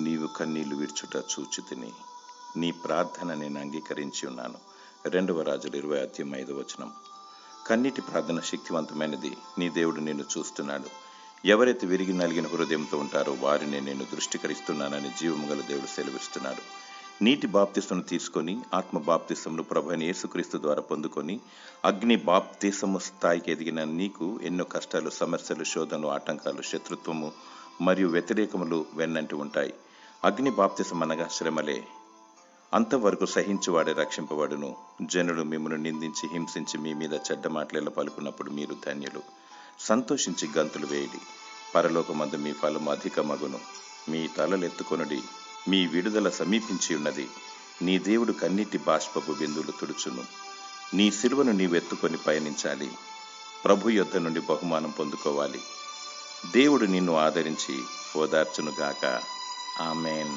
నీవు కన్నీళ్లు విడ్చుట చూచితిని, నీ ప్రార్థన నేను అంగీకరించి ఉన్నాను. 2 రాజులు 20:5. కన్నీటి ప్రార్థన శక్తివంతమైనది. నీ దేవుడు నిన్ను చూస్తున్నాడు. ఎవరైతే విరిగి నలిగిన హృదయంతో ఉంటారో వారిని నేను దృష్టికరిస్తున్నానని జీవము గల దేవుడు సెలవిస్తున్నాడు. నీటి బాప్తిసమును తీసుకొని ఆత్మ బాప్తిసమును ప్రభువైన యేసుక్రీస్తు ద్వారా పొందుకొని అగ్ని బాప్తిసము స్థాయికి ఎదిగిన నీకు ఎన్నో కష్టాలు, సమస్యలు, శోధనలు, ఆటంకాలు, శత్రుత్వము మరియు వ్యతిరేకములు వెన్నంటి ఉంటాయి. అగ్ని బాప్తిసం అనగా శ్రమలే. అంతవరకు సహించువాడే రక్షింపబడును. జనులు మిమ్మల్ని నిందించి హింసించి మీ మీద చెడ్డ మాటలు పలుకున్నప్పుడు మీరు ధన్యులు. సంతోషించి గంతులు వేయడి, పరలోకమందు మీ ఫలము అధికమగును. మీ తలలెత్తుకొనుడి, మీ విడుదల సమీపించి ఉన్నది. నీ దేవుడు కన్నీటి బాష్పపు బిందువులు తుడుచును. నీ సిలువను నీవెత్తుకొని పయనించాలి. ప్రభు యొద్ద నుండి బహుమానం పొందుకోవాలి. దేవుడు నిన్ను ఆదరించి ఓదార్చునుగాక. ఆమేన్.